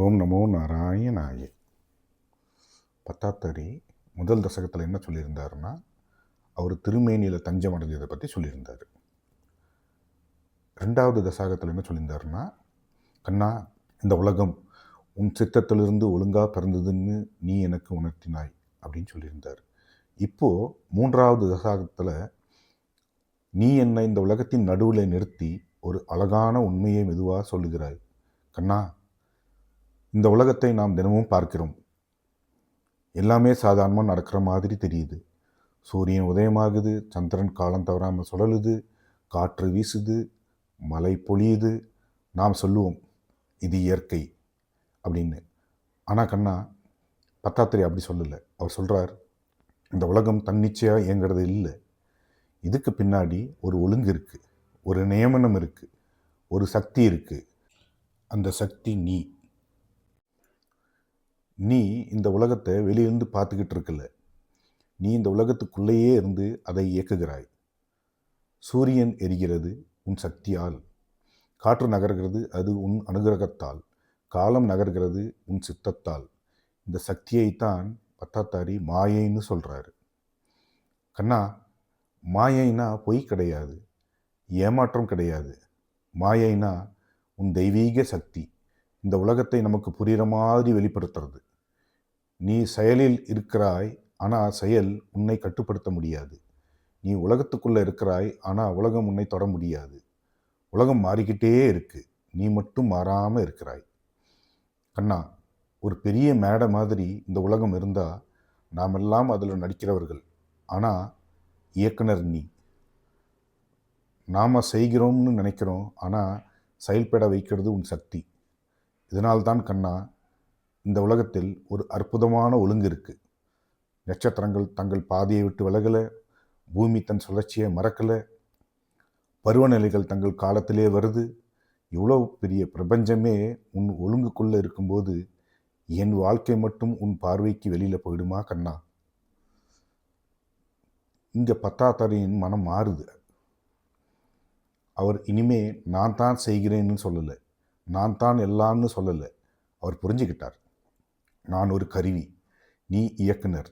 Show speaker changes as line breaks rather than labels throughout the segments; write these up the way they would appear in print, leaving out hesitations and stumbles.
ஓம் நமோ நாராயணாய. பத்தாத்தரி முதல் தசகத்தில் என்ன சொல்லியிருந்தாருன்னா, அவர் திருமேனியில் தஞ்சம் அடைஞ்சதை பற்றி சொல்லியிருந்தார். ரெண்டாவது தசகத்தில் என்ன சொல்லியிருந்தாருன்னா, கண்ணா, இந்த உலகம் உன் சித்தத்திலிருந்து ஒழுங்காக பிறந்ததுன்னு நீ எனக்கு உணர்த்தினாய் அப்படின்னு சொல்லியிருந்தார். இப்போது மூன்றாவது தசகத்தில் நீ என்னை இந்த உலகத்தின் நடுவில் நிறுத்தி ஒரு அழகான உண்மையை மெதுவாக சொல்லுகிறாய். கண்ணா, இந்த உலகத்தை நாம் தினமும் பார்க்கிறோம். எல்லாமே சாதாரணமாக நடக்கிற மாதிரி தெரியுது. சூரியன் உதயமாகுது, சந்திரன் காலம் தவறாமல் சுழலுது, காற்று வீசுது, மழை பொழியுது. நாம் சொல்லுவோம் இது இயற்கை அப்படின்னு. ஆனால் கண்ணா, பத்தாத்திரி அப்படி சொல்லலை. அவர் சொல்கிறார், இந்த உலகம் தன்னிச்சையாக இயங்கிறது இல்லை. இதுக்கு பின்னாடி ஒரு ஒழுங்கு இருக்குது, ஒரு நியமனம் இருக்குது, ஒரு சக்தி இருக்குது. அந்த சக்தி நீ இந்த உலகத்தை வெளியிருந்து பார்த்துக்கிட்டு இருக்கல. நீ இந்த உலகத்துக்குள்ளேயே இருந்து அதை இயக்குகிறாய். சூரியன் எரிகிறது உன் சக்தியால், காற்று நகர்கிறது அது உன் அனுகிரகத்தால், காலம் நகர்கிறது உன் சித்தத்தால். இந்த சக்தியைத்தான் பத்தாத்தாரி மாயைன்னு சொல்கிறாரு. கண்ணா, மாயைனா பொய் கிடையாது, ஏமாற்றம் கிடையாது. மாயைனா உன் தெய்வீக சக்தி இந்த உலகத்தை நமக்கு புரிகிற மாதிரி வெளிப்படுத்துறது. நீ செயலில் இருக்கிறாய், ஆனால் செயல் உன்னை கட்டுப்படுத்த முடியாது. நீ உலகத்துக்குள்ளே இருக்கிறாய், ஆனால் உலகம் உன்னை தொட முடியாது. உலகம் மாறிக்கிட்டே இருக்கு, நீ மட்டும் மாறாமல் இருக்கிறாய். கண்ணா, ஒரு பெரிய மேடை மாதிரி இந்த உலகம் இருந்தால் நாம் எல்லாம் அதில் நடிக்கிறவர்கள். ஆனால் இயக்குனர் நீ. நாம் செய்கிறோம்னு நினைக்கிறோம், ஆனால் செயல்பட வைக்கிறது உன் சக்தி. இதனால்தான் கண்ணா, இந்த உலகத்தில் ஒரு அற்புதமான ஒழுங்கு இருக்குது. நட்சத்திரங்கள் தங்கள் பாதையை விட்டு விலகலை, பூமி தன் சுழற்சியை மறக்கலை, பருவநிலைகள் தங்கள் காலத்திலே வருது. இவ்வளோ பெரிய பிரபஞ்சமே உன் ஒழுங்குக்குள்ளே இருக்கும்போது என் வாழ்க்கை மட்டும் உன் பார்வைக்கு வெளியில் போயிடுமா கண்ணா? இங்கே பத்தாத்தாரியின் மனம் மாறுது. அவர் இனிமே நான் தான் செய்கிறேன்னு சொல்லலை, நான் தான் எல்லாம்னு சொல்லலை. அவர் புரிஞ்சுக்கிட்டார், நான் ஒரு கருவி, நீ இயக்குனர்.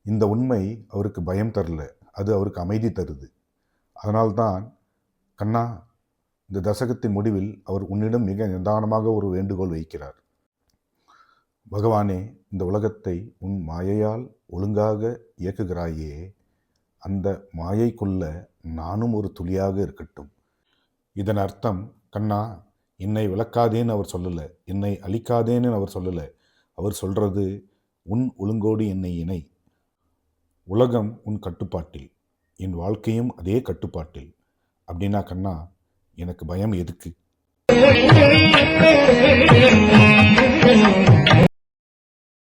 இந்த உண்மை அவருக்கு பயம் தரல, அது அவருக்கு அமைதி தருது. அதனால்தான் கண்ணா, இந்த தசகத்தின் முடிவில் அவர் உன்னிடம் மிக நிதானமாக ஒரு வேண்டுகோள் வைக்கிறார். பகவானே, இந்த உலகத்தை உன் மாயையால் ஒழுங்காக இயக்குகிறாயே, அந்த மாயைக்குள்ள நானும் ஒரு துளியாக இருக்கட்டும். இதன் அர்த்தம் கண்ணா, என்னை விளக்காதேன்னு அவர் சொல்லலை, என்னை அழிக்காதேன்னு அவர் சொல்லலை. அவர் சொல்கிறது, உன் ஒழுங்கோடு என்னை இணை. உலகம் உன் கட்டுப்பாட்டில், என் வாழ்க்கையும் அதே கட்டுப்பாட்டில். அப்படின்னா கண்ணா, எனக்கு பயம் எதுக்கு?